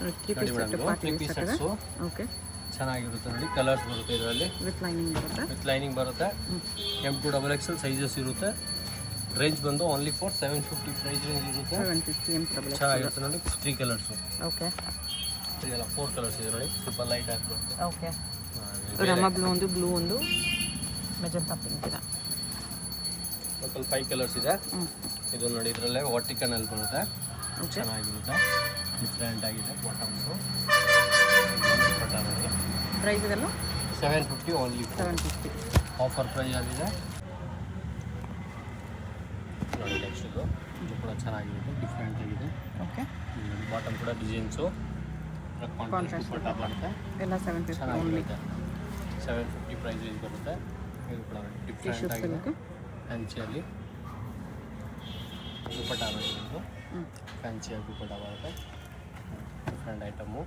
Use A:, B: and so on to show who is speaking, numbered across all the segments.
A: 3 piece set party wear set ಇದೆ. Okay,
B: ಚೆನ್ನಾಗಿರುತ್ತೆ ನೋಡಿ. ಕಲರ್ಸ್ ಬರುತ್ತೆ ಇದರಲ್ಲಿ,
A: ವಿತ್ ಲೈನಿಂಗ್ ಬರುತ್ತೆ.
B: M2XL ಸೈಜಸ್ ಇರುತ್ತೆ. ರೇಂಜ್ ಬಂದು ಓನ್ಲಿ ಫಾರ್ 750 ಪ್ರೈಸ್ ರೇಂಜ್ ಇರುತ್ತೆ.
A: 750 M2XL.
B: ಚೆನ್ನಾಗಿರುತ್ತೆ ನೋಡಿ. 3 ಕಲರ್ಸು.
A: ಓಕೆ,
B: ಇದೆಲ್ಲ 4 ಕಲರ್ಸ್ ಇದೆ ನೋಡಿ. ಸ್ವಲ್ಪ ಲೈಟ್ ಆಗಿ ಬರುತ್ತೆ.
A: ಓಕೆ, ರಮಾ ಬ್ಲೂ ಒಂದು ಮೆಜೆಂಟಾ ಪಿಂಕ್ ಇದೆ.
B: ಟೋಟಲ್ 5 ಕಲರ್ಸ್ ಇದೆ. ಇದು ನೋಡಿ, ಇದರಲ್ಲೇ ವರ್ಟಿಕನಲ್ಲಿ ಬರುತ್ತೆ. ಚೆನ್ನಾಗಿರುತ್ತೆ, ಡಿಫ್ರೆಂಟ್ ಆಗಿದೆ. ಬಾಟಮ್ಸು
A: ಪ್ರೈಸ್ ಇದೆಲ್ಲ
B: 750 ಓನ್ಲಿ.
A: 750
B: ಆಫರ್ ಪ್ರೈಸ್ ಆಗಿದೆ ನೋಡಿ. ನೆಕ್ಸ್ಟ್ ಇದು ಕೂಡ ಚೆನ್ನಾಗಿರುತ್ತೆ, ಡಿಫ್ರೆಂಟ್ ಆಗಿದೆ.
A: ಓಕೆ,
B: ಬಾಟಮ್ ಕೂಡ ಡಿಸೈನ್ಸು ಕಾಂಟ್ರಾಸ್ಟ್ ದುಪ್ಪಟ್ಟ ಬರುತ್ತೆ.
A: ಎಲ್ಲ 750
B: ಚೆನ್ನಾಗಿರುತ್ತೆ. 750 ಪ್ರೈಸ್ ರೇಂಜ್ ಬರುತ್ತೆ. ಇದು ಕೂಡ ಡಿಫ್ರೆಂಟ್ ಆಗಿದೆ. ಫ್ಯಾನ್ಸಿಯಲ್ಲಿ ದುಪ್ಪಟ್ಟ ಬರುತ್ತೆ. ಫ್ಯಾನ್ಸಿಯಾಗಿ ದುಪ್ಪಟ್ಟ ಬರುತ್ತೆ. Different item.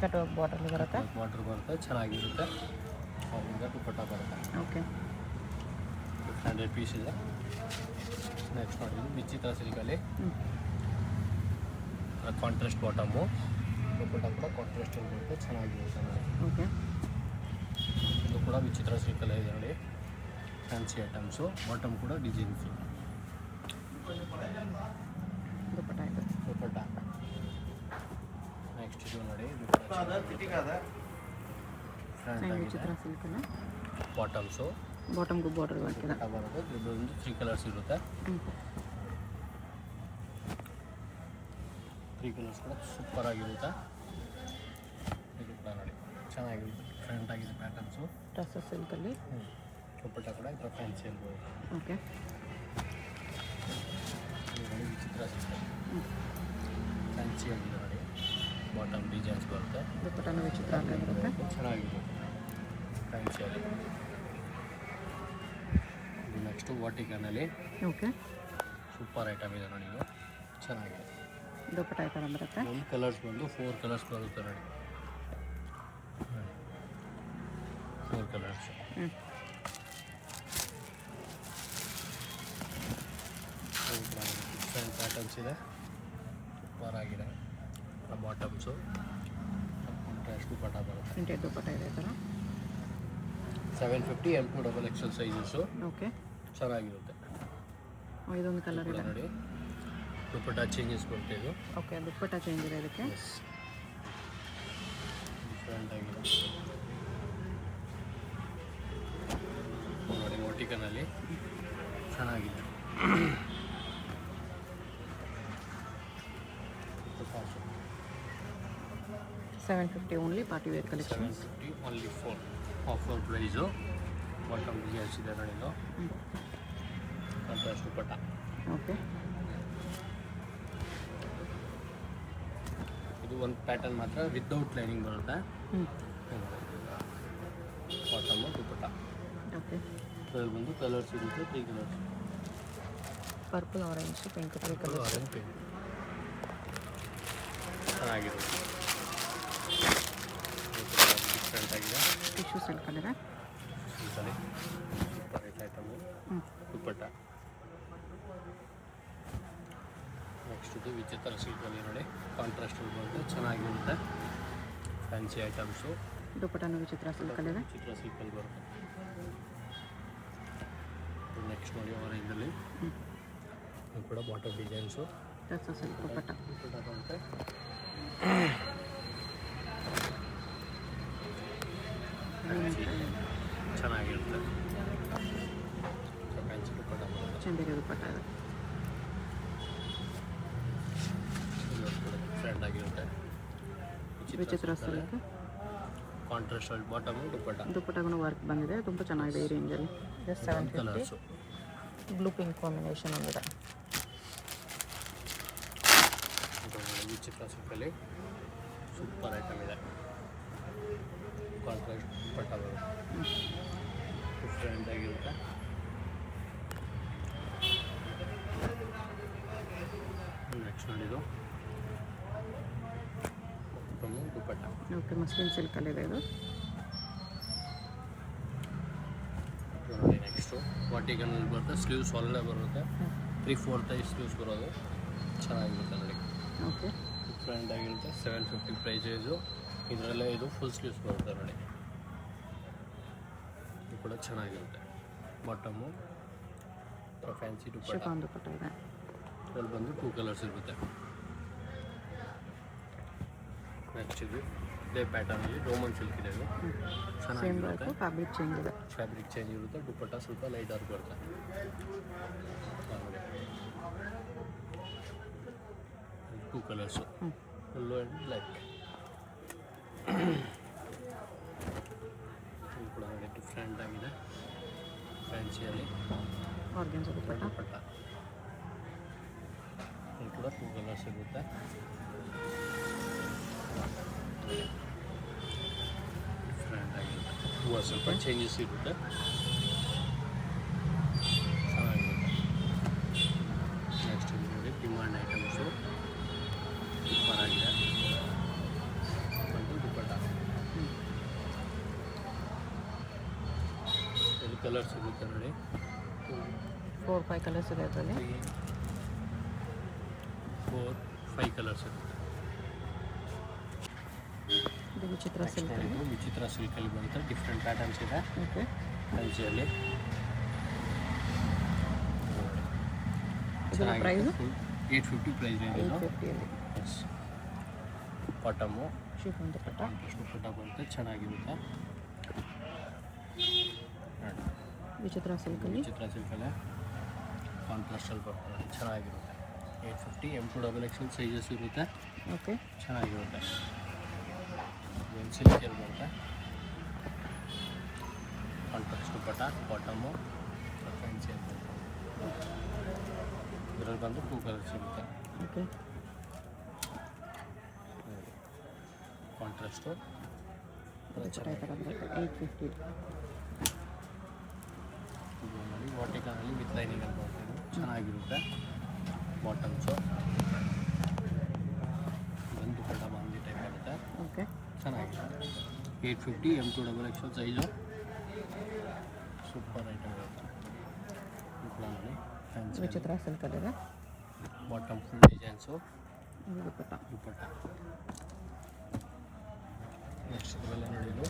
A: ಕಟ್ ಬಾಟಲ್ ಬರುತ್ತೆ.
B: ವಾಟರ್ ಬರುತ್ತೆ, ಚೆನ್ನಾಗಿರುತ್ತೆ. ಅವಾಗ ದುಪ್ಪಟ್ಟ ಬರುತ್ತೆ.
A: ಓಕೆ,
B: 100 ಪೀಸ್ ಇದೆ. ನೆಕ್ಸ್ಟ್ ನೋಡಿ, ವಿಚಿತ್ರ ಸಿಲ್ಕಲ್ಲಿ ಕಾಂಟ್ರಾಸ್ಟ್ ಬಾಟಮು. ದುಪ್ಪಟ್ಟ ಕೂಡ ಕಾಂಟ್ರಾಸ್ಟ್ ಬರುತ್ತೆ, ಚೆನ್ನಾಗಿರುತ್ತೆ ನೋಡಿ.
A: ಓಕೆ,
B: ಇದು ಕೂಡ ವಿಚಿತ್ರ ಸಿಲ್ಕಲ್ಲೇ ಇದೆ ನೋಡಿ. Fancy items. ಬಾಟಮ್ ಕೂಡ ಡಿಸೈನ್ಸು.
A: ದುಪ್ಪಟ್ಟ ಇದೆ.
B: ದುಪ್ಪಟ್ಟ. ನೆಕ್ಸ್ಟ್ ಇದು ನೋಡಿ,
A: ವಿಚಿತ್ರ ಸಿಲ್ಕಲ್ಲ.
B: ಬಾಟಮ್ಸು.
A: ಬಾಟಮ್ಗೂ ಬಾರ್ಡರ್ ವರ್ಕ್ ಇದೆ.
B: ಬರುತ್ತೆ. ಇದೊಂದು 3 ಕಲರ್ಸ್ ಇರುತ್ತೆ. 3 ಕಲರ್ಸ್ ಕೂಡ ಸೂಪರ್ ಆಗಿರುತ್ತೆ. ಇದು ಕೂಡ ನೋಡಿ, ಚೆನ್ನಾಗಿರುತ್ತೆ, ಡಿಫ್ರೆಂಟ್ ಆಗಿದೆ ಪ್ಯಾಟರ್ನ್ಸು.
A: ಡ್ರೆಸ್ ಸಿಲ್ಕಲ್ಲಿ.
B: ದುಪ್ಪಟ್ಟ ಕೂಡ ಈ ಥರ ಫ್ಯಾನ್ಸಿಯಲ್ಲಿ ಬರುತ್ತೆ.
A: ಓಕೆ,
B: ಇದು ನೋಡಿ, ವಿಚಿತ್ರ ಸಿಲ್ಕ್ ಫ್ಯಾನ್ಸಿ ಆಗಿದೆ ನೋಡಿ. ಬಾಟಮ್ ಡಿಸೈನ್ಸ್ ಬರುತ್ತೆ.
A: ದುಪ್ಪಟ್ಟನ ವಿಚಿತ್ರ ಆಗಿರುತ್ತೆ.
B: ಚೆನ್ನಾಗಿದೆ ಫ್ಯಾನ್ಸಿಯಲ್ಲಿ. ಇದು ನೆಕ್ಸ್ಟು ವಾಟಿಕನಲ್ಲಿ.
A: ಓಕೆ,
B: ಸೂಪರ್ ಐಟಮ್ ಇದೆ ನೋಡಿ. ಇದು ಚೆನ್ನಾಗಿದೆ.
A: ದುಪ್ಪಟ್ಟ ಈ ಥರ ಬರುತ್ತೆ.
B: ಒಂದು ಕಲರ್ಸ್ ಬಂದು 4 ಕಲರ್ಸ್ ಬರುತ್ತೆ ನೋಡಿ. 4 ಕಲರ್ಸ್. ಡಿಫ್ರೆಂಟ್ ಪ್ಯಾಟರ್ನ್ಸ್ ಇದೆ, ಸೂಪರ್ ಆಗಿದೆ. ಬಾಟಮ್ಸು ಕಾಂಟ್ರಾಸ್ಟ್ ದುಪ್ಪಟ್ಟ ಬರುತ್ತೆ.
A: ಪ್ರಿಂಟೆಡ್ ದುಪ್ಪಟ್ಟ ಇದೆ ಈ ಥರ.
B: 750 M2XL ಸೈಜಸ್ಸು.
A: ಓಕೆ,
B: ಚೆನ್ನಾಗಿರುತ್ತೆ.
A: ಇದೊಂದು ಕಲರ್ ಇದೆ
B: ನೋಡಿ. ದುಪ್ಪಟ್ಟ ಚೇಂಜಸ್ ಬರುತ್ತೆ ಇದು.
A: ಓಕೆ, ದುಪ್ಪಟ್ಟ ಚೇಂಜ್ ಇದೆ ಇದಕ್ಕೆ.
B: ಡಿಫ್ರೆಂಟ್ ಆಗಿದೆ ನೋಡಿ. ವರ್ಟಿಕನಲ್ಲಿ ಚೆನ್ನಾಗಿದೆ.
A: 750 only party wear collection.
B: 750 only for offer price. Bottom designs ಇದೆ ನೋಡಿ. ಇದು ಕಾಂಟ್ರಾಸ್ಟ್ ದುಪ್ಪಟ್ಟ.
A: ಓಕೆ,
B: ಇದು ಒಂದು ಪ್ಯಾಟರ್ನ್ ಮಾತ್ರ ವಿತೌಟ್ ಲೈನಿಂಗ್ ಬರುತ್ತೆ. ಬಾಟಮು ದುಪ್ಪಟ್ಟ.
A: ಓಕೆ,
B: ಇದರಲ್ಲಿ ಬಂದು ಕಲರ್ಸ್ ಇರುತ್ತೆ. 3 colours.
A: Purple, orange, pink, 3 colours.
B: Orange pink ಚೆನ್ನಾಗಿರುತ್ತೆ. ಡಿಫ್ರೆಂಟ್ ಆಗಿದೆ.
A: ಟಿಶ್ಯೂ ಸಿಲ್ಕಲ್ಲಿದೆ.
B: ಸಿಲ್ಕಲ್ಲಿ ಸೂಪರ್ ಐಟಮು. ದುಪ್ಪಟ್ಟ. ನೆಕ್ಸ್ಟ್ ಇದು ವಿಚಿತ್ರ ಸಿಲ್ಕಲ್ಲಿ ನೋಡಿ. ಕಾಂಟ್ರಾಸ್ಟ್ ಬರುತ್ತೆ, ಚೆನ್ನಾಗಿರುತ್ತೆ. Fancy items.
A: ದುಪ್ಪಟ್ಟನು ವಿಚಿತ್ರ ಸಿಲ್ಕಲ್ಲಿದೆ.
B: ವಿಚಿತ್ರ ಸಿಲ್ಕಲ್ಲಿ ಬರುತ್ತೆ. ನೆಕ್ಸ್ಟ್ ನೋಡಿ, ಆರೆಂಜಲ್ಲಿ ಇದು ಕೂಡ ಬಾಟಮ್ ಡಿಸೈನ್ಸು.
A: ಡ್ರೆಸ್ ಸಿಲ್ಕ್ ದುಪ್ಪಟ್ಟ.
B: ದುಪ್ಪಟ್ಟ ಬರುತ್ತೆ. ಚೆನ್ನಾಗಿರುತ್ತೆ. ಫ್ಯಾನ್ಸಿ ದುಪ್ಪಟ್ಟ ಬರುತ್ತೆ.
A: ಚಂದೇರಿ ದುಪ್ಪಟ್ಟ ಇದೆ.
B: ಡಿಫ್ರೆಂಟ್ ಆಗಿರುತ್ತೆ.
A: ವಿಚಿತ್ರ ಸಿಲ್ಕ್.
B: ಕಾಂಟ್ರಾಸ್ಟ್ ಬಾಟಮು ದುಪ್ಪಟ್ಟ.
A: ದುಪ್ಪಟ್ಟಗೂ ವರ್ಕ್ ಬಂದಿದೆ. ತುಂಬ ಚೆನ್ನಾಗಿದೆ ಈ ರೇಂಜಲ್ಲಿ. Just 750.
B: Colours.
A: Blue pink combination ಒಂದಿದೆ.
B: ವಿಚಿತ್ರ ಸಿಲ್ಕಲ್ಲಿ ಸೂಪರ್ ಐಟಮ್ ಇದೆ. ಕಾಂಟ್ರಾಸ್ಟ್ ದುಪ್ಪಟ್ಟ ಬರುತ್ತೆ. ಡಿಫ್ರೆಂಟ್ ಆಗಿರುತ್ತೆ. ನೆಕ್ಸ್ಟ್ ನೋಡಿದ್ದು ದುಪ್ಪಟ್ಟ.
A: ಓಕೆ, ಮಸ್ಲಿನ್ ಸಿಲ್ಕಲ್ಲಿದೆ ಇದು.
B: ನೆಕ್ಸ್ಟು ವರ್ಟಿಕಲ್ ಬರುತ್ತೆ. ಸ್ಲೀವ್ಸ್ ಒಳ್ಳೆ ಬರುತ್ತೆ. 3/4 ಸ್ಲೀವ್ಸ್ ಬರೋದು. ಚೆನ್ನಾಗಿರುತ್ತೆ ನೋಡಿ.
A: ಓಕೆ.
B: ಡಿಫ್ರೆಂಟ್ ಆಗಿರುತ್ತೆ. 750 ಪ್ರೈಸು. ಇದರಲ್ಲೇ ಇದು ಫುಲ್ ಸ್ಲೀವ್ಸ್ ಬರುತ್ತೆ ನೋಡಿ. ಇದು ಕೂಡ ಚೆನ್ನಾಗಿರುತ್ತೆ. ಬಾಟಮು ಫ್ಯಾನ್ಸಿ ದುಪ್ಪಟ್ಟ.
A: ಶಿಫಾನ್ ದುಪ್ಪಟ್ಟ ಇದೆ.
B: ಇದರಲ್ಲಿ ಬಂದು 2 ಕಲರ್ಸ್ ಇರುತ್ತೆ. ನೆಕ್ಸ್ಟ್ ಇದು ಇದೇ ಪ್ಯಾಟರ್ನಲ್ಲಿ ರೋಮನ್ ಸಿಲ್ಕ್ ಇದೆ. ಇದು ಚೆನ್ನಾಗಿರುತ್ತೆ.
A: ಫ್ಯಾಬ್ರಿಕ್ ಚೇಂಜ್ ಇದೆ.
B: ಫ್ಯಾಬ್ರಿಕ್ ಚೇಂಜ್ ಇರುತ್ತೆ. ದುಪ್ಪಟ್ಟ ಸ್ವಲ್ಪ ಲೈಟ್ ಆಗಿ ಬರುತ್ತೆ. 2 ಕಲರ್ಸು, ಯೆಲ್ಲೋ ಆ್ಯಂಡ್ ಬ್ಲ್ಯಾಕ್. ಇದು ಕೂಡ ನೋಡಿ ಡಿಫ್ರೆಂಟ್ ಆಗಿದೆ. ಫ್ಯಾನ್ಸಿಯಲ್ಲಿ
A: ಆರ್ಗೆನ್ಸ್ ದುಪ್ಪಟ್ಟ.
B: ದುಪ್ಪಟ್ಟ ಇದು ಕೂಡ 2 ಕಲರ್ಸ್ ಇರುತ್ತೆ. ಡಿಫ್ರೆಂಟ್ ಆಗಿರುತ್ತೆ. ಹೂವು ಸ್ವಲ್ಪ ಚೇಂಜಸ್ ಇರುತ್ತೆ. ಚೆನ್ನಾಗಿರುತ್ತೆ. ನೆಕ್ಸ್ಟ್ ಇದು ನೋಡಿ ಡಿಮಾಂಡ್ ಐಟಮ್ಸು ಸೂಪರ್ ಆಗಿದೆ. ಒಂದು ದುಪ್ಪಟ್ಟ. ಇಲ್ಲಿ ಕಲರ್ಸ್ ಇರುತ್ತೆ ನೋಡಿ.
A: 4-5 ಕಲರ್ಸ್ ಇದೆ ಅದರಲ್ಲಿ.
B: 4-5 ಕಲರ್ಸ್ ಇರುತ್ತೆ.
A: ಇದು ವಿಚಿತ್ರ ಸಿಲ್ಕ್.
B: ಇದು ವಿಚಿತ್ರ ಸಿಲ್ಕಲ್ಲಿ ಬರುತ್ತೆ. ಡಿಫ್ರೆಂಟ್ ಪ್ಯಾಟರ್ನ್ಸ್ ಇದೆ.
A: ಓಕೆ.
B: ಫ್ಯಾನ್ಸಿಯಲ್ಲಿ
A: ಇದರ price
B: 850 price range.
A: 850
B: S. Bottom
A: chiffon dupatta.
B: Dupatta ಬರುತ್ತೆ. ಚೆನ್ನಾಗಿರುತ್ತೆ.
A: ವಿಚಿತ್ರ ಸಿಲ್ಕಲ್ಲಿ.
B: ವಿಚಿತ್ರ ಸಿಲ್ಕಲ್ಲೇ ಕಾಂಟ್ರಾಸ್ಟಲ್ಲಿ ಬರ್ತದೆ. ಚೆನ್ನಾಗಿರುತ್ತೆ. 850 M2XL ಸೈಜಸ್ ಇರುತ್ತೆ.
A: ಓಕೆ.
B: ಚೆನ್ನಾಗಿರುತ್ತೆ. ಸಿಲ್ಕಲ್ಲಿ ಬರುತ್ತೆ. ಕಾಂಟ್ರಾಸ್ಟ್ ದುಪ್ಪಟ್ಟ. ಬಾಟಮು ಫ್ಯಾನ್ಸಿಯಲ್ಲಿ ಬರುತ್ತೆ. ಇದರಲ್ಲಿ ಬಂದು 2 ಕಲರ್ಸ್ ಇರುತ್ತೆ.
A: ಓಕೆ.
B: ಕಾಂಟ್ರಾಸ್ಟು
A: ದುಪ್ಪಟ್ಟ ಈ ಥರ ಬರುತ್ತೆ. 850.
B: ಇದು ನೋಡಿ ವಾಟಿಕನಲ್ಲಿ ವಿತ್ ಲೈನಿಂಗಲ್ಲಿ ಬರ್ತದೆ. ಚೆನ್ನಾಗಿರುತ್ತೆ. ಬಾಟಮ್ಸು ಬಂದು ದುಪ್ಪಟ್ಟ ಬಂದು ಟೈಪ್ ಆಗುತ್ತೆ.
A: ಓಕೆ.
B: ಚೆನ್ನಾಗಿದೆ. 850 M2XL ಸೈಜು. ಸೂಪರ್ ಐಟಮ್ ಇರುತ್ತೆ. ನೋಡಿ ಫ್ಯಾನ್ಸಿ
A: ವಿಚಿತ್ರ ಸಿಲ್ಕಲ್ಲಿದೆ.
B: Bottom full designs.
A: Dupatta.
B: Dupatta. Next ಇದೆಲ್ಲ ನೋಡಿ ಇದು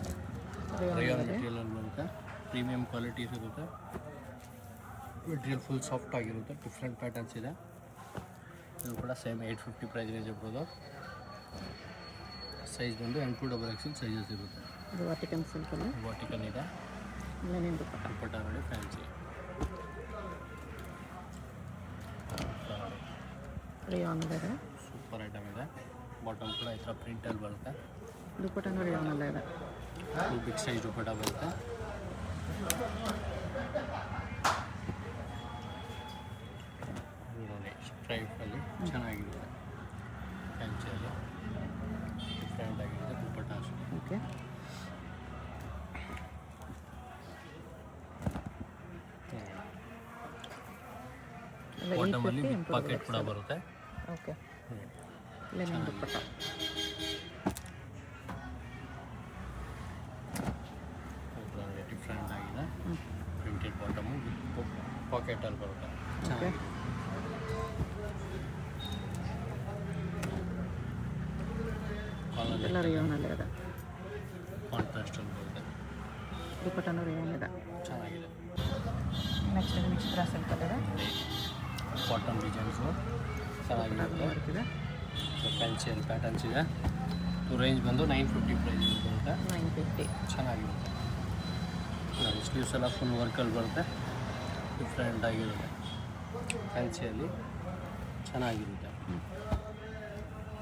A: ರೇಯಾನ್
B: ರೇಯಾನ್
A: ಇದೆ.
B: ಮೆಟೀರಿಯಲ್ ಬರುತ್ತೆ. ಪ್ರೀಮಿಯಂ ಕ್ವಾಲಿಟೀಸ್ ಇರುತ್ತೆ. ಮೆಟೀರಿಯಲ್ ಫುಲ್ ಸಾಫ್ಟ್ ಆಗಿರುತ್ತೆ. ಡಿಫ್ರೆಂಟ್ ಪ್ಯಾಟರ್ನ್ಸ್ ಇದೆ. ಇದು ಕೂಡ ಸೇಮ್ 850 ಪ್ರೈಸ್ ರೇಂಜ್ ಇರ್ಬೋದು. ಸೈಜ್ ಬಂದು M2XL ಸೈಜಸ್ ಇರುತ್ತೆ.
A: ಇದು ವಾಟಿಕನ್ ಸಿಲ್ಕಲ್ಲಿ.
B: ವಾಟಿಕನ್ ಇದೆ.
A: ಲೆನಿನ್ ದುಪ್ಪಟ್ಟ.
B: ದುಪ್ಪಟ್ಟ ನೋಡಿ ಫ್ಯಾನ್ಸಿ.
A: ರೇಯಾನ್ ಇದೆ.
B: ಸೂಪರ್ ಐಟಮ್ ಇದೆ. ಬಾಟಮ್ ಕೂಡ ಈ ಥರ ಪ್ರಿಂಟಲ್ಲಿ ಬರುತ್ತೆ.
A: ದುಪ್ಪಟ್ಟನೂ ರೇಯಾನಲ್ಲೇ ಇದೆ.
B: ಫುಲ್ ಬಿಗ್ ಸೈಜ್ ದುಪ್ಪಟ್ಟ ಬರುತ್ತೆ. ನೋಡಿ ಸ್ಟ್ರೈಫಲ್ಲಿ ಚೆನ್ನಾಗಿರುತ್ತೆ. ಫ್ಯಾನ್ಸಿಯಲ್ಲಿ ಡಿಫ್ರೆಂಟ್ ಆಗಿರುತ್ತೆ. ದುಪ್ಪಟ್ಟ ಅಷ್ಟೇ.
A: ಓಕೆ.
B: ಬಾಟಮಲ್ಲಿ ಪಾಕೆಟ್ ಕೂಡ ಬರುತ್ತೆ.
A: ಓಕೆ. ಲೆನಿನ್ ದುಪ್ಪಟ್ಟ.
B: ಡಿಫ್ರೆಂಟ್ ಆಗಿದೆ. ಪ್ರಿಂಟೆಡ್ ಬಾಟಮು ಪಾಕೆಟಲ್ಲಿ ಬರುತ್ತೆ. ಚೆನ್ನಾಗಿದೆ.
A: ಎಲ್ಲ ರೇಯಾನಲ್ಲೇ ಇದೆ.
B: ಕಾಂಟ್ರಾಸ್ಟಲ್ಲಿ ಬರುತ್ತೆ.
A: ದುಪ್ಪಟ್ಟನೂ ರೇಯಾನ್ ಇದೆ.
B: ಚೆನ್ನಾಗಿದೆ.
A: ನೆಕ್ಸ್ಟ್ ವಿಚಿತ್ರ ಸಿಲ್ಕಲ್ಲಿದೆ.
B: ಕಾಟನ್ ಡಿಸೈನ್ಸು ಚೆನ್ನಾಗಿರುತ್ತೆ.
A: ಬರ್ತಿದೆ.
B: ಫ್ಯಾನ್ಸಿಯಲ್ಲಿ ಪ್ಯಾಟರ್ನ್ಸ್ ಇದೆ. ಇದು ರೇಂಜ್ ಬಂದು 950 ಪ್ರೈಸ್ ಬರುತ್ತೆ.
A: 950.
B: ಚೆನ್ನಾಗಿರುತ್ತೆ. ನೋಡಿ ಸ್ಲೀವ್ಸ್ ಎಲ್ಲ ಫುಲ್ ವರ್ಕಲ್ಲಿ ಬರುತ್ತೆ. ಡಿಫ್ರೆಂಟ್ ಆಗಿರುತ್ತೆ. ಫ್ಯಾನ್ಸಿಯಲ್ಲಿ ಚೆನ್ನಾಗಿರುತ್ತೆ.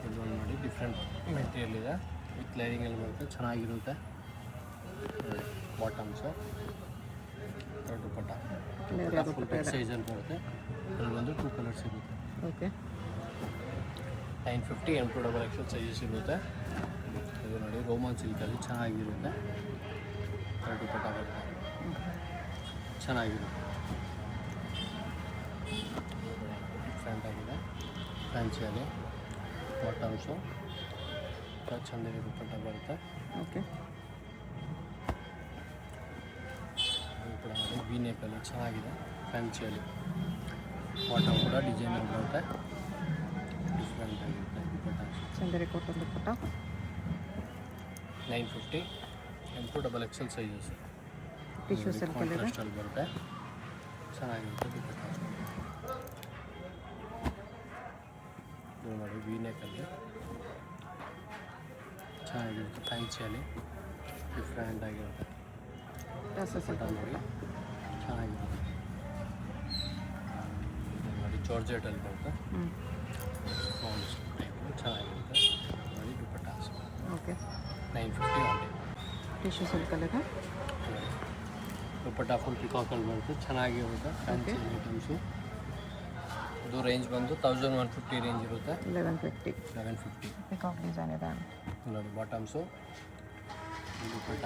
B: ಇದು ನೋಡಿ ಡಿಫ್ರೆಂಟ್ ಮೆಟೀರಿಯಲ್ ಇದೆ. ವಿತ್ ಲೈನಿಂಗಲ್ಲಿ ಬರುತ್ತೆ. ಚೆನ್ನಾಗಿರುತ್ತೆ. ಬಾಟಮ್ಸು ದುಪ್ಪಟ್ಟ. ಫುಲ್ ಬಿಗ್ ಸೈಜಲ್ಲಿ ಬರುತ್ತೆ. ಇದರಲ್ಲಿ ಬಂದು 2 ಕಲರ್ಸ್ ಇರುತ್ತೆ.
A: ಓಕೆ.
B: 950 M2XL ಸೈಜಸ್ ಇರುತ್ತೆ. ಇದು ನೋಡಿ ರೋಮನ್ ಸಿಲ್ಕಲ್ಲಿ ಚೆನ್ನಾಗಿರುತ್ತೆ. ದುಪ್ಪಟ್ಟ ಬರುತ್ತೆ. ಚೆನ್ನಾಗಿರುತ್ತೆ. ಡಿಫ್ರೆಂಟ್ ಆಗಿದೆ. ಫ್ಯಾನ್ಸಿಯಲ್ಲಿ ಬಾಟಮ್ಸು ಚಂದಿಗೆ ದುಪ್ಪಟ್ಟ ಬರುತ್ತೆ.
A: ಓಕೆ.
B: ಇದು ಕೂಡ ನೋಡಿ ವಿ ನೆಕ್ಕಲ್ಲಿ ಚೆನ್ನಾಗಿದೆ. ಫ್ಯಾನ್ಸಿಯಲ್ಲಿ ಬಾಟಮ್ ಕೂಡ ಡಿಸೈನಲ್ಲಿ ಬರುತ್ತೆ. ಡಿಫ್ರೆಂಟ್ ಆಗಿರುತ್ತೆ ದುಪ್ಪಟ್ಟ.
A: ಚಂದೇರಿ ಕಾಟನ್ ದುಪ್ಪಟ್ಟ.
B: 950 M2 XXL sizes.
A: Tissue silk ಅಲ್ಲಿ
B: ಕಾಂಟ್ರಾಸ್ಟಲ್ಲಿ ಬರುತ್ತೆ, ಚೆನ್ನಾಗಿರುತ್ತೆ ದುಪ್ಪಟ್ಟ. ಇದು ನೋಡಿ ವಿ ನೆಕ್ಕಲ್ಲಿ ಚೆನ್ನಾಗಿರುತ್ತೆ, ಫ್ಯಾನ್ಸಿಯಲ್ಲಿ ಡಿಫ್ರೆಂಟ್ ಆಗಿರುತ್ತೆ ದುಪ್ಪಟ್ಟ ನೋಡಿ ಚೆನ್ನಾಗಿರುತ್ತೆ. ಇದು ನೋಡಿ ಜಾರ್ಜೆಟಲ್ಲಿ ಬರುತ್ತೆ, ಸ್ಮಾಲ್ಸ್ ಟೈಪು ಚೆನ್ನಾಗಿರುತ್ತೆ ನೋಡಿ ದುಪ್ಪಟ್ಟ.
A: ಓಕೆ
B: 950 ಆನ್
A: ಟಿಶ್ಯೂ ಸಿಲ್ಕ್ ಅಲ್ಲಿ
B: ದುಪ್ಪಟ್ಟ ಫುಲ್ ಪಿಕಾಕಲ್ಲಿ ಬರುತ್ತೆ, ಚೆನ್ನಾಗಿರುತ್ತೆ ಫ್ಯಾನ್ಸಿ ಐಟಮ್ಸು. ಇದು ರೇಂಜ್ ಬಂದು 1150 ರೇಂಜ್ ಇರುತ್ತೆ. 1150
A: ಪಿಕಾಕ್ ಡಿಸೈನ್ ಇದೆ
B: ನೋಡಿ ಬಾಟಮ್ಸು. ದುಪ್ಪಟ್ಟ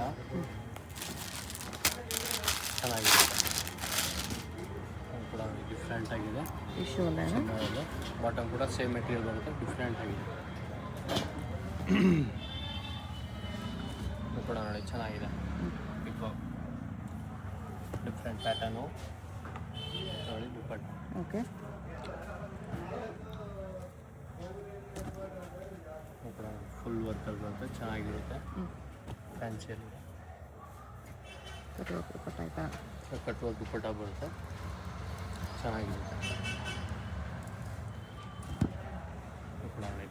B: ಚೆನ್ನಾಗಿರುತ್ತೆ, ಅದು ಕೂಡ ಡಿಫ್ರೆಂಟ್ ಆಗಿದೆ.
A: ಟಿಶ್ಯೂ ಅಲ್ಲೇ
B: ಚೆನ್ನಾಗಿದೆ. ಬಾಟಮ್ ಕೂಡ ಸೇಮ್ ಮೆಟೀರಿಯಲ್ ಬರುತ್ತೆ, ಡಿಫ್ರೆಂಟ್ ಆಗಿದೆ. ಇದು ಕೂಡ ನೋಡಿ ಚೆನ್ನಾಗಿದೆ, ಪಿಕಾಕ್ ಡಿಫ್ರೆಂಟ್ ಪ್ಯಾಟರ್ನು ನೋಡಿ ದುಪ್ಪಟ್ಟ.
A: ಓಕೆ
B: ಫುಲ್ ವರ್ಕಲ್ಲಿ ಬರುತ್ತೆ, ಚೆನ್ನಾಗಿರುತ್ತೆ ಫ್ಯಾನ್ಸಿಯಲ್ಲಿ.
A: ಕಟ್ ವರ್ಕ್ ದುಪ್ಪಟ್ಟ ಆಯಿತಾ?
B: ಕಟ್ ವರ್ಕ್ ದುಪ್ಪಟ್ಟ ಬರುತ್ತೆ, ಚೆನ್ನಾಗಿರುತ್ತೆ.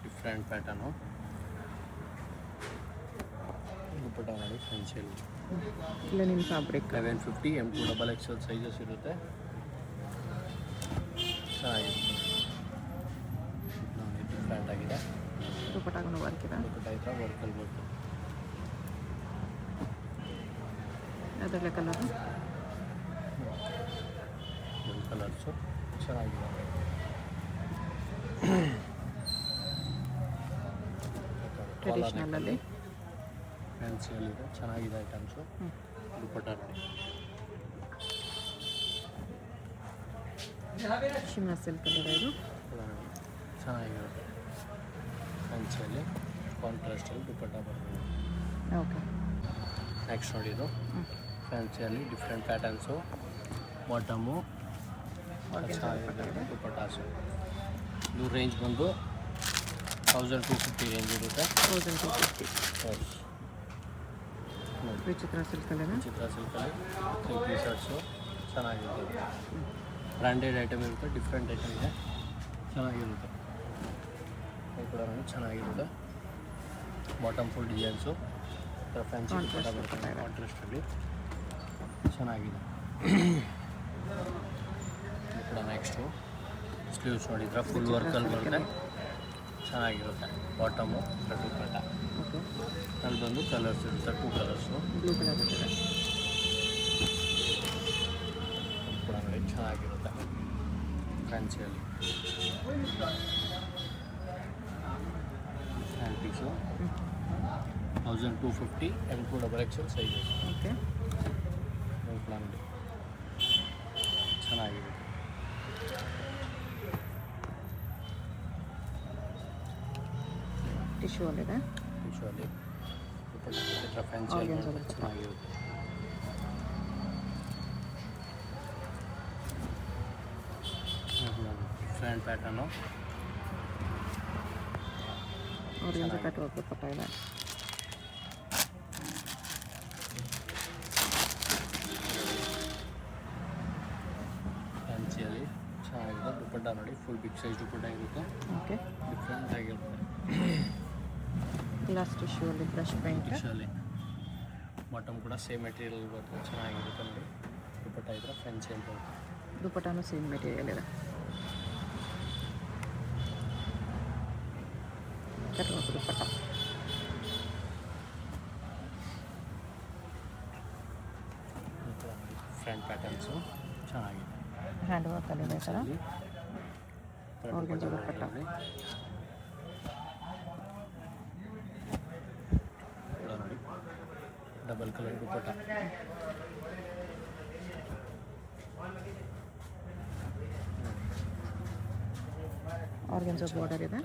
B: ಡಿಫ್ರೆಂಟ್ ಪ್ಯಾಟರ್ನು ದುಪ್ಪಟ್ಟ ನೋಡಿ ಫ್ಯಾನ್ಸಿಯಲ್ಲಿ.
A: ಇಲ್ಲ ನಿಮ್ಮ ಫ್ಯಾಬ್ರಿಕ್
B: 1150 M2 XXL ಸೈಜಸ್ ಇರುತ್ತೆ, ಚೆನ್ನಾಗಿರುತ್ತೆ ನೋಡಿ ಡಿಫ್ರೆಂಟ್ ಆಗಿದೆ.
A: ದುಪ್ಪಟ್ಟಾಗೂ ವರ್ಕ್ ಇದೆ.
B: ದುಪ್ಪಟ್ಟ ಈ ಥರ ವರ್ಕಲ್ಲಿ ಬರುತ್ತೆ.
A: ಅದರಲ್ಲೇ ಕಲರು
B: ಕಲರ್ಸು ಚೆನ್ನಾಗಿದೆ.
A: ಟ್ರೆಡಿಷ್ನಲಲ್ಲಿ
B: ಫ್ಯಾನ್ಸಿಯಲ್ಲಿದೆ, ಚೆನ್ನಾಗಿದೆ ಐಟಮ್ಸು. ದುಪ್ಪಟ್ಟ ನೋಡಿ
A: ಶಿಮ್ನಾ ಸಿಲ್ಕ್ ಅಲ್ಲಿ ಇದು
B: ಚೆನ್ನಾಗಿರುತ್ತೆ, ಫ್ಯಾನ್ಸಿಯಲ್ಲಿ ಕಾಂಟ್ರಾಸ್ಟಲ್ಲಿ ದುಪ್ಪಟ್ಟ ಬರ್ತದೆ.
A: ಓಕೆ
B: ನೆಕ್ಸ್ಟ್ ನೋಡಿ ಇದು ಫ್ಯಾನ್ಸಿಯಲ್ಲಿ ಡಿಫ್ರೆಂಟ್ ಪ್ಯಾಟರ್ನ್ಸು. ಬಾಟಮು ಚೆನ್ನಾಗಿದೆ, ದುಪ್ಪಟ್ಟಾಸು. ಇದು ರೇಂಜ್ ಬಂದು 1250 ರೇಂಜ್ ಇರುತ್ತೆ.
A: 1250 ವಿಚಿತ್ರ ಸಿಲ್ಕಲ್ಲಿ
B: ಚಿತ್ರ ಸಿಲ್ಕಲ್ಲಿ 3 ಪೀಸರ್ಸು ಚೆನ್ನಾಗಿರುತ್ತೆ. ಬ್ರ್ಯಾಂಡೆಡ್ ಐಟಮ್ ಇರುತ್ತೆ, ಡಿಫ್ರೆಂಟ್ ಐಟಮ್ ಇದೆ, ಚೆನ್ನಾಗಿರುತ್ತೆ. ಇದು ಕೂಡ ನೋಡಿ ಚೆನ್ನಾಗಿರುತ್ತೆ. ಬಾಟಮ್ ಫುಲ್ ಡಿಸೈನ್ಸು ಫ್ಯಾನ್ಸಿ ದುಪ್ಪಟ್ಟ ಬರುತ್ತೆ, ಕಾಂಟ್ರಾಸ್ಟಲ್ಲಿ ಚೆನ್ನಾಗಿದೆ. ಇದು ಕೂಡ ನೆಕ್ಸ್ಟು ಸ್ಲೀವ್ಸ್ ನೋಡಿದ್ರೆ ಫುಲ್ ವರ್ಕಲ್ಲಿ ಬರುತ್ತೆ, ಚೆನ್ನಾಗಿರುತ್ತೆ. ಬಾಟಮು ದುಪ್ಪಟ್ಟ.
A: ಓಕೆ
B: ಅಲ್ಲಿ ಬಂದು ಕಲರ್ಸ್ ಇರುತ್ತೆ, 2 ಕಲರ್ಸು.
A: ಬ್ಲೂ ಕಲರ್ ಇದೆ.
B: ಕೂಡ ನೋಡಿ ಚೆನ್ನಾಗಿರುತ್ತೆ ಫ್ಯಾನ್ಸಿಯಲ್ಲಿ. Hand piece 1250 M2 XXL sizes.
A: Okay
B: ಕೂಡ ನೋಡಿ ಚೆನ್ನಾಗಿರುತ್ತೆ.
A: ಟಿಶ್ಯೂ ಅಲ್ಲಿದೆ.
B: ವಿಷುವಲ್ಲಿ ಫ್ಯಾನ್ಸಿ
A: Organza ಬರುತ್ತೆ.
B: ಚೆನ್ನಾಗಿರುತ್ತೆ. Different pattern
A: organza cut work dupatta ಇದೆ.
B: ಫ್ಯಾನ್ಸಿಯಲ್ಲಿ ಚೆನ್ನಾಗಿದೆ. ದುಪ್ಪಟ್ಟ ನೋಡಿ ಫುಲ್ ಬಿಗ್ ಸೈಜ್ ದುಪ್ಪಟ್ಟ ಇರುತ್ತೆ,
A: ಓಕೆ
B: ಡಿಫ್ರೆಂಟ್ ಆಗಿರುತ್ತೆ.
A: ಗ್ಲಾಸ್ ಟಿಶ್ಯೂ ಅಲ್ಲಿ ಬ್ರಷ್ ಪೇಂಟ್.
B: ವಿಷುವಲ್ಲಿ ಬಾಟಮ್ ಕೂಡ ಸೇಮ್ ಮೆಟೀರಿಯಲ್ ಬರುತ್ತೆ, ಚೆನ್ನಾಗಿರುತ್ತೆ ನೋಡಿ. ದುಪ್ಪಟ್ಟ ಇದ್ರೆ ಫ್ಯಾನ್ಸಿ ಅಂತ ಬರುತ್ತೆ.
A: ದುಪ್ಪಟ್ಟನೂ ಸೇಮ್ ಮೆಟೀರಿಯಲ್ ಇದೆ. ಕಟ್ ವರ್ಕ್ ದುಪ್ಪಟ್ಟ.
B: ಫ್ರಂಟ್ ಪ್ಯಾಟರ್ನ್ಸು ಚೆನ್ನಾಗಿದೆ.
A: ಹ್ಯಾಂಡ್ ವರ್ಕಲ್ಲಿದೆ ಈ ಥರ. Organza ದುಪ್ಪಟ್ಟ.
B: ಕೂಡ ನೋಡಿ ಡಬಲ್ ಕಲರ್ ದುಪ್ಪಟ್ಟ.
A: ಆರ್ಗನ್ಸ ಬಾರ್ಡರ್ ಇದೆ.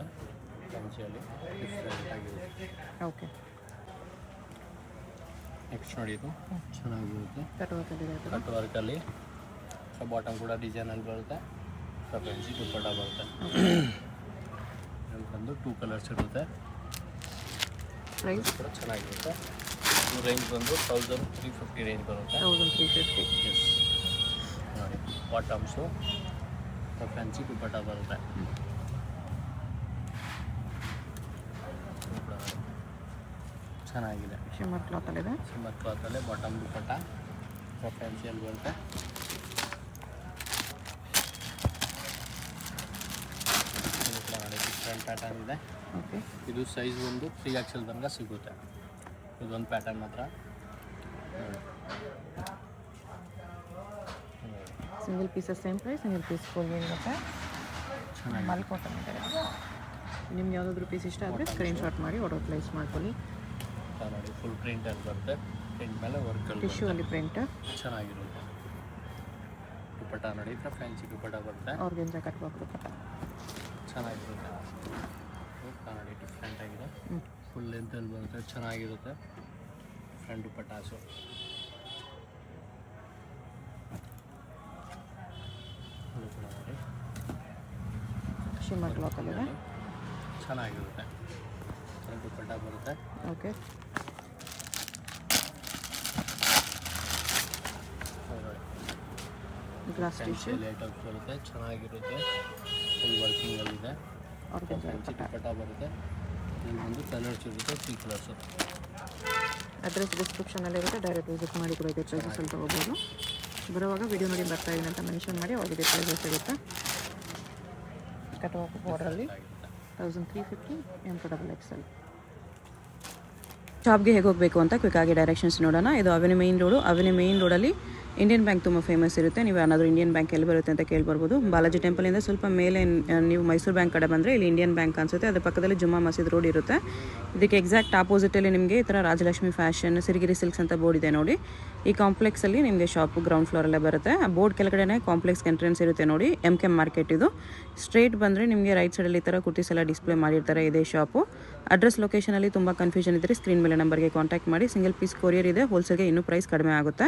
B: ಫ್ಯಾನ್ಸಿಯಲ್ಲಿ ಡಿಫ್ರೆಂಟ್ ಆಗಿರುತ್ತೆ.
A: ಓಕೆ
B: ನೆಕ್ಸ್ಟ್ ನೋಡಿ ಇದು ಚೆನ್ನಾಗಿರುತ್ತೆ.
A: ಕಟ್ ವರ್ಕಲ್ಲಿದೆ ಈ ಥರ.
B: ಕಟ್ ವರ್ಕಲ್ಲಿ ಬಾಟಮ್ ಕೂಡ ಡಿಸೈನಲ್ಲಿ ಬರುತ್ತೆ, ಫ್ಯಾನ್ಸಿ ದುಪ್ಪಟ್ಟ ಬರುತ್ತೆ. ಬಂದು 2 ಕಲರ್ಸ್ ಇರುತ್ತೆ.
A: ಪ್ರೈಸ್
B: ಕೂಡ ಚೆನ್ನಾಗಿರುತ್ತೆ. ಇದು ರೇಂಜ್ ಬಂದು 1350 ರೇಂಜ್ ಬರುತ್ತೆ.
A: 1350.
B: ಎಸ್ ನೋಡಿ ಬಾಟಮ್ಸು ಫ್ಯಾನ್ಸಿ ದುಪ್ಪಟ್ಟ ಬರುತ್ತೆ. ಇದು ಕೂಡ ಚೆನ್ನಾಗಿದೆ.
A: ಶಿಮ್ಮರ್ ಕ್ಲಾತಲ್ಲಿದೆ.
B: ಸಿಮ್ಮರ್ ಕ್ಲಾತಲ್ಲೇ ಬಾಟಮ್ ದುಪ್ಪಟ್ಟ ಫ್ಯಾನ್ಸಿಯಲ್ಲಿ ಬರುತ್ತೆ. ಇದು ಕೂಡ ನೋಡಿ ಡಿಫ್ರೆಂಟ್ ಪ್ಯಾಟರ್ನ್ ಇದೆ.
A: ಓಕೆ,
B: ಇದು ಸೈಜ್ ಒಂದು 3XL ತನಕ ಸಿಗುತ್ತೆ. ಇದೊಂದು ಪ್ಯಾಟರ್ನ್ ಮಾತ್ರ.
A: Single pieces same price, single piece full ಇರುತ್ತೆ.
B: ಚೆನ್ನಾಗಿ
A: ಮಲ್ಕೋಟನ್ ಇದೆ. ನಿಮ್ಗೆ ಯಾವುದಾದ್ರೂ ಪೀಸ್ ಇಷ್ಟ ಆದರೆ ಸ್ಕ್ರೀನ್ಶಾಟ್ ಮಾಡಿ ಆರ್ಡರ್ ಪ್ಲೇಸ್ ಮಾಡ್ಕೊಳ್ಳಿ.
B: ನೋಡಿ ಫುಲ್ ಪ್ರಿಂಟಲ್ಲಿ ಬರುತ್ತೆ. ಪ್ರಿಂಟ್ ಮೇಲೆ ವರ್ಕಲ್ಲಿ
A: ಟಿಶ್ಯೂ ಅಲ್ಲಿ ಪ್ರಿಂಟ್
B: ಚೆನ್ನಾಗಿರುತ್ತೆ. ದುಪ್ಪಟ್ಟ ನೋಡಿ ಫ್ಯಾನ್ಸಿ ದುಪ್ಪಟ್ಟ ಬರುತ್ತೆ.
A: ಆರ್ಗೆಂಜಾ ಕಟ್ಬಾಕ್ ದುಪ್ಪಟ್ಟ
B: ಚೆನ್ನಾಗಿರುತ್ತೆ. ನೋಡಿ ಡಿಫ್ರೆಂಟ್ ಆಗಿದೆ.
A: ಹ್ಞೂ,
B: ಫುಲ್ ಲೆಂತಲ್ಲಿ ಬರುತ್ತೆ. ಚೆನ್ನಾಗಿರುತ್ತೆ. ಫ್ರಂಟ್ ದುಪ್ಪಟ್ಟಾಸು ನೋಡಿ
A: ಶಿಮ್ಮರ್ ಕ್ಲಾತಲ್ಲಿದೆ.
B: ಚೆನ್ನಾಗಿರುತ್ತೆ. ಫ್ರಂಟ್ ದುಪ್ಪಟ್ಟ ಬರುತ್ತೆ.
A: ಓಕೆ, ಗ್ಲಾಸ್ ಟಿಶ್ಯೂ
B: ಲೇಟಪ್ಸ್ ಬರುತ್ತೆ. ಚೆನ್ನಾಗಿರುತ್ತೆ. ಫುಲ್ ವರ್ಕಿಂಗಲ್ಲಿದೆ.
A: ಆರ್ಗೆಂಜಾ
B: ಫ್ಯಾನ್ಸಿ
A: ದುಪ್ಪಟ್ಟ.
B: ದುಪ್ಪಟ್ಟ ಬರುತ್ತೆ. ಇಲ್ಲಿ ಒಂದು ಕಲರ್ಸ್ ಇರುತ್ತೆ. 3 ಕಲರ್ಸು.
A: ಅಡ್ರೆಸ್ ಡಿಸ್ಕ್ರಿಪ್ಷನಲ್ಲಿರುತ್ತೆ. ಡೈರೆಕ್ಟ್ ವಿಸಿಟ್ ಮಾಡಿ ಕೂಡ ಇದೆ ಪ್ರೈಸಸಲ್ಲಿ ತೊಗೋಬೋದು. ಬರುವಾಗ ವಿಡಿಯೋ ನೋಡಿ ಬರ್ತಾ ಇದೀನಿ ಅಂತ ಮೆನ್ಷನ್ ಮಾಡಿ ಅವಾಗಿದೆ ಪ್ರೈಸಸ್ ಇರುತ್ತೆ. ಕಟ್ವಾಕ್ ಬಾರ್ಡ್ರಲ್ಲಿ 1350 M2XL. ಶಾಪ್ಗೆ ಹೇಗೆ ಹೋಗಬೇಕು ಅಂತ ಕ್ವಿಕ್ಕಾಗಿ ಡೈರೆಕ್ಷನ್ಸ್ ನೋಡೋಣ. ಇದು avenue main road. Avenue main ರೋಡಲ್ಲಿ ಇಂಡಿಯನ್ ಬ್ಯಾಂಕ್ ತುಂಬ ಫೇಮಸ್ ಇರುತ್ತೆ. ನೀವು ಏನಾದರೂ ಇಂಡಿಯನ್ ಬ್ಯಾಂಕ್ ಎಲ್ಲಿ ಬರುತ್ತೆ ಅಂತ ಕೇಳ್ಬರ್ಬೋದು. ಬಾಲಾಜಿ ಟೆಂಪಲಿಂದ ಸ್ವಲ್ಪ ಮೇಲೆ ನೀವು ಮೈಸೂರು ಬ್ಯಾಂಕ್ ಕಡೆ ಬಂದರೆ ಇಲ್ಲಿ ಇಂಡಿಯನ್ ಬ್ಯಾಂಕ್ ಅನಿಸುತ್ತೆ. ಅದ್ರ ಪಕ್ಕದಲ್ಲಿ ಜುಮ್ಮಾ ಮಸೀದ್ ರೋಡ್ ಇರುತ್ತೆ. ಇದಕ್ಕೆ ಎಕ್ಸಾಕ್ಟ್ ಆಪೋಸಿಟಲ್ಲಿ ನಿಮಗೆ ಈ ಥರ ರಾಜಲಕ್ಷ್ಮಿ ಫ್ಯಾಷನ್, ಸಿರಿಗಿರಿ ಸಿಲ್ಕ್ಸ್ ಅಂತ ಬೋರ್ಡ್ ಇದೆ ನೋಡಿ. ಈ ಕಾಂಪ್ಲೆಕ್ಸಲ್ಲಿ ನಿಮಗೆ ಶಾಪು ಗ್ರೌಂಡ್ ಫ್ಲೋರಲ್ಲೇ ಬರುತ್ತೆ. ಆ ಬೋರ್ಡ್ ಕೆಳಗಡೆ ಕಾಂಪ್ಲೆಕ್ಸ್ಗೆ ಎಂಟ್ರೆನ್ಸ್ ಇರುತ್ತೆ ನೋಡಿ. MK ಮಾರ್ಕೆಟ್ ಇದು. ಸ್ಟ್ರೇಟ್ ಬಂದರೆ ನಿಮಗೆ ರೈಟ್ ಸೈಡಲ್ಲಿ ಈ ಥರ ಕುರ್ತೀಸ್ ಎಲ್ಲ ಡಿಸ್ಪ್ಲೇ ಮಾಡಿರ್ತಾರೆ. ಇದೇ ಶಾಪು. ಅಡ್ರೆಸ್ ಲೊಕೇಶನಲ್ಲಿ ತುಂಬ ಕನ್ಫ್ಯೂಷನ್ ಇದ್ದರೆ ಸ್ಕ್ರೀನ್ ಮೇಲೆ ನಂಬರ್ಗೆ ಕಾಂಟ್ಯಾಕ್ಟ್ ಮಾಡಿ. ಸಿಂಗಲ್ ಪೀಸ್ ಕೊರಿಯರ್ ಇದೆ. ಹೋಲ್ಸೇಲ್ಗೆ ಇನ್ನೂ ಪ್ರೈಸ್ ಕಡಿಮೆ ಆಗುತ್ತೆ.